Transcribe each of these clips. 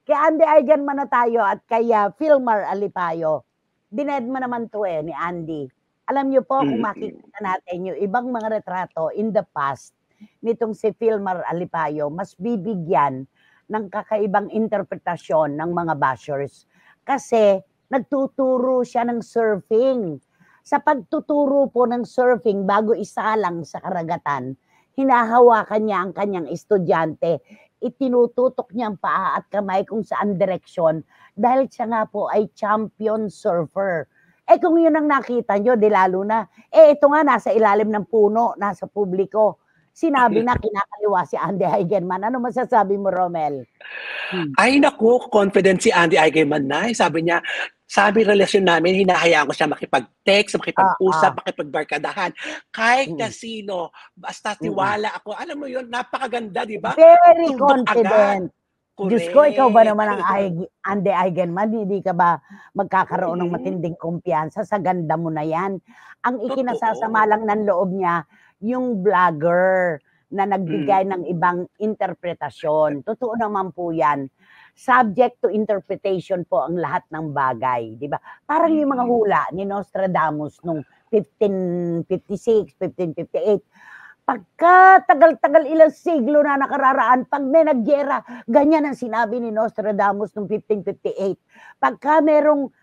Kay Andy Eigenman na tayo at kay Filmar Alipayo. Dined mo naman to ni Andy. Alam niyo po kung makikita natin yung ibang mga retrato in the past nitong si Filmar Alipayo, mas bibigyan ng kakaibang interpretasyon ng mga bashers. Kasi nagtuturo siya ng surfing. Sa pagtuturo po ng surfing bago isalang sa karagatan, hinahawakan niya ang kanyang estudyante, itinututok niya ang paa at kamay kung saan direksyon dahil siya nga po ay champion surfer. Kung yun ang nakita nyo, di lalo na, ito nga nasa ilalim ng puno, nasa publiko. Sinabi na kinakaliwa si Andy Eigenman. Ano masasabi mo, Romel? Ay naku, confident si Andy Eigenman na. Sabi niya, sabi relasyon namin, hinahayaan ko siya makipag-text, makipag-usap, makipagbarkadahan. Kahit na sino, basta tiwala ako. Alam mo yun, napakaganda, di ba? Very confident. Diyos ko, ikaw ba naman ang Andy Eigenman? Hindi ka ba magkakaroon ng matinding kumpiyansa sa ganda mo na yan? Ang ikinasasama lang ng loob niya, yung vlogger na nagbigay ng ibang interpretasyon. Totoo naman po yan. Subject to interpretation po ang lahat ng bagay, di ba? Parang yung mga hula ni Nostradamus nung 1556, 1558, pagka tagal-tagal ilang siglo na nakararaan, pag may nagyera, ganyan ang sinabi ni Nostradamus noong 1558. Pagka merong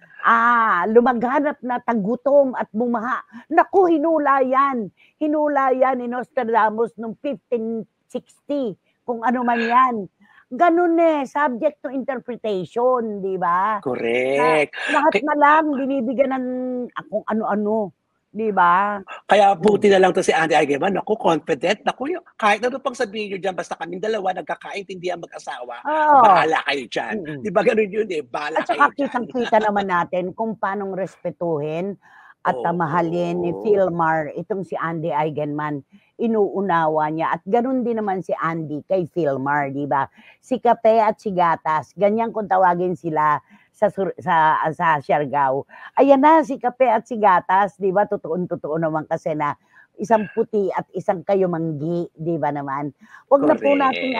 lumaghanap na tagutom at bumaha, naku, hinula yan. Hinula yan ni Nostradamus noong 1560, kung ano man yan. Ganun subject to interpretation, di ba? Correct. Lahat na lang binibigyan ng kung ano-ano. Di ba? Kaya buti na lang to si Andy Eigenman. Naku, confident. Naku, kahit ano pang sabihin nyo dyan, basta kaming dalawa nagkakaintindihan mag-asawa, bahala kayo dyan. Di ba ganun yun bahala at kayo saka kitang-kita naman natin kung paanong respetuhin at mahalin ni Filmar itong si Andy Eigenman. Inuunawa niya. At ganun din naman si Andy kay Filmar, di ba? Si Kape at si Gatas, ganyan kung tawagin sila sa Siargao. Ayan na, si Kape at si Gatas, di ba? Totoo naman kasi na isang puti at isang kayumanggi, di ba naman? Huwag na po nating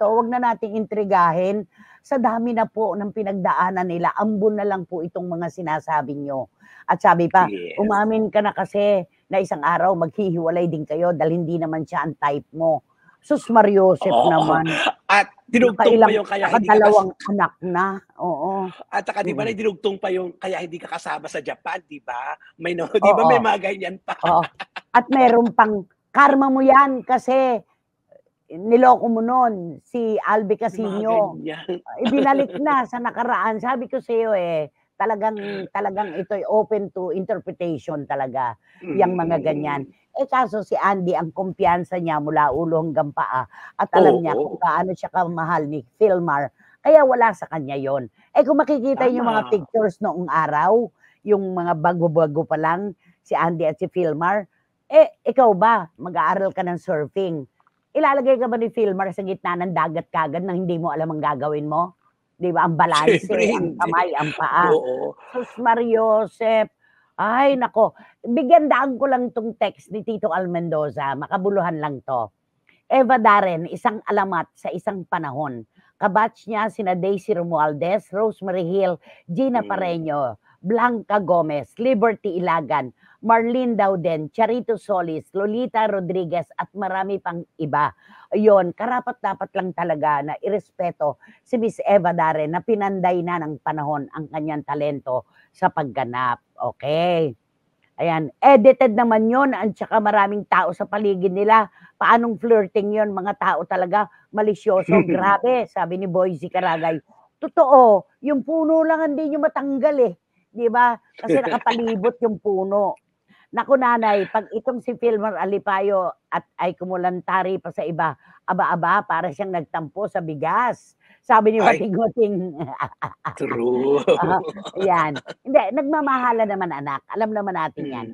to, huwag na nating intrigahin. Sa dami na po ng pinagdaanan nila, ambon na lang po itong mga sinasabi nyo. At sabi pa, umamin ka na kasi na isang araw maghihiwalay din kayo dahil hindi naman siya ang type mo. Sus Mariosep naman. At dinugtong pa yung kaya hindi dalawang anak na. Oo. At saka di ba dinugtong pa yung kaya hindi ka kasama sa Japan, di ba? May di ba may mga ganyan pa? At meron pang karma mo yan kasi niloko mo nun si Albi Casino. Ibinalik na sa nakaraan. Sabi ko sa iyo talagang ito'y open to interpretation talaga, yung mga ganyan. Kaso si Andy, ang kumpiyansa niya mula ulo hanggang paa at alam niya kung gaano siya kamahal ni Filmar, kaya wala sa kanya yon. Kung makikita yung mga pictures noong araw, yung mga bago-bago pa lang, si Andy at si Filmar, ikaw ba, mag-aaral ka ng surfing, ilalagay ka ba ni Filmar sa gitna ng dagat kagad nang hindi mo alam ang gagawin mo? Di ba? Ang balanse, ang kamay, ang paa. Sus Mariosep. Ay, nako. Bigyan daan ko lang tong text ni Tito Al Mendoza. Makabuluhan lang to. Eva Darren, isang alamat sa isang panahon. Kabatch niya sina Daisy Romualdez, Rosemary Hill, Gina Pareño, Blanca Gomez, Liberty Ilagan, Marlene Dauden, Charito Solis, Lolita Rodriguez at marami pang iba. Ayun, karapat-dapat lang talaga na irespeto si Miss Eva Darren na pinanday na ng panahon ang kanyang talento sa pagganap. Okay. Ayan, edited naman yon at saka maraming tao sa paligid nila. Paanong flirting yon? Mga tao talaga malisyoso. Grabe, sabi ni Boyzy Caragay. Totoo, yung puno lang hindi nyo matanggal Di ba? Kasi nakapalibot yung puno. Naku nanay, pag itong si Filmar Alipayo at ay kumulantari pa sa iba, aba-aba, para siyang nagtampo sa bigas. Sabi ni Wating-Wating. True. Yan. Hindi, nagmamahala naman anak. Alam naman natin yan.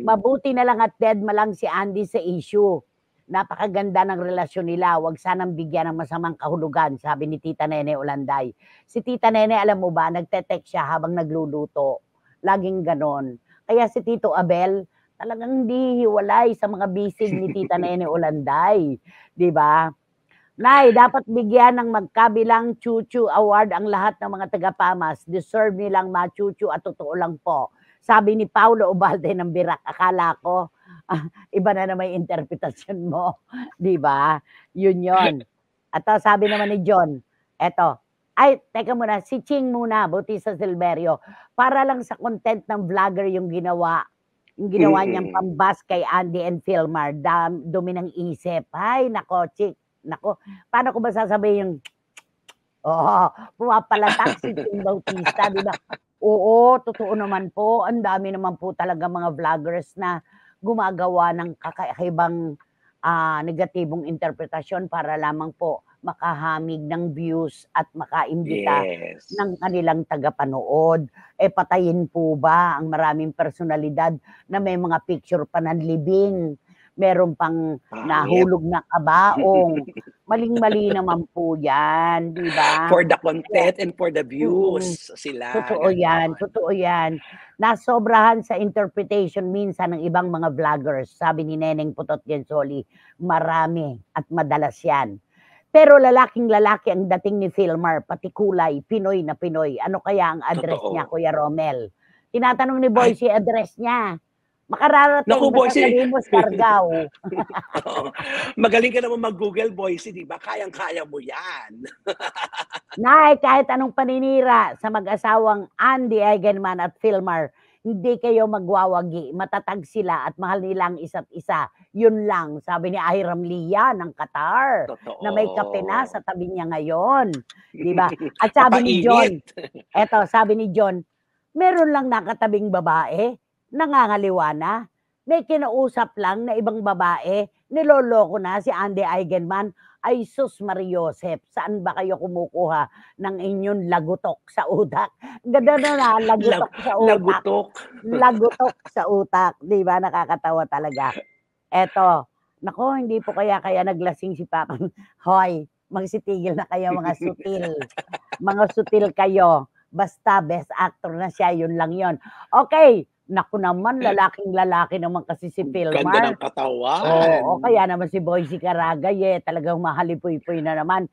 Mabuti na lang at dead malang si Andy sa issue. Napakaganda ng relasyon nila. Huwag sanang bigyan ng masamang kahulugan, sabi ni Tita Nene Olanday. Si Tita Nene, alam mo ba, nagte-text siya habang nagluluto. Laging ganon. Kaya si Tito Abel, talagang hindi hiwalay sa mga bisig ni Tita Nene Olanday. Di ba? Nay, dapat bigyan ng magkabilang Chuchu Award ang lahat ng mga taga-PAMAS. Deserve nilang ma-chuchu at totoo lang po. Sabi ni Paulo Ubalde ng Birak, akala ko, iba na naman yung interpretasyon mo. Di ba? Yun. At sabi naman ni John, eto, ay, teka muna, si Ching muna, Bautista Silverio. Para lang sa content ng vlogger yung ginawa niyang pambas kay Andy and Philmar. Dumi ng isip. Ay, nako, Chick. Nako, paano ko ba sasabihin yung pumapalatak si Ching Bautista, di ba? Oo, totoo naman po. Ang dami naman po talaga mga vloggers na gumagawa ng kakaibang negatibong interpretasyon para lamang po makahamig ng views at makaimbita ng kanilang tagapanood. Patayin po ba ang maraming personalidad na may mga picture pananlibing? Meron pang nahulog na kabaong. Maling-mali naman po yan, di ba? For the content and for the views sila. Totoo yan. Nasobrahan sa interpretation minsan ng ibang mga vloggers. Sabi ni Neneng Putot Gensoli, marami at madalas yan. Pero lalaking-lalaki ang dating ni Philmar, pati kulay, Pinoy na Pinoy. Ano kaya ang address niya, Kuya Romel? Tinatanong ni Boyce address niya. Makararating ba sa Kalimos, Cargao? Magaling ka naman mag-Google, Boyce, di ba? Kayang-kaya mo yan. Nay, kahit anong paninira sa mag-asawang Andy Eigenman at Philmar, hindi kayo magwawagi. Matatag sila at mahal nilang isa't isa. Yun lang, sabi ni Hiram Lia ng Qatar. Totoo. Na may kape na sa tabi niya ngayon. Di ba? At sabi ni John, sabi ni John, meron lang nakatabing babae, nangangaliwa na. May kinausap lang na ibang babae, niloloko na si Andy Eigenman. Ay sus Mariosep, saan ba kayo kumukuha ng inyong lagutok sa utak? Ganda na, lagutok sa utak. Lagutok sa utak. Di ba? Nakakatawa talaga. Eto, nako, hindi po kaya naglasing si Papa. Hoy, magsitigil na kayo mga sutil. Mga sutil kayo. Basta best actor na siya, yun lang yun. Okay, naku naman, lalaking-lalaki naman kasi si Philmar. Ganda ng katawan. Oo, kaya naman si Boyce Caragay, talagang mahalipuy-puy na naman.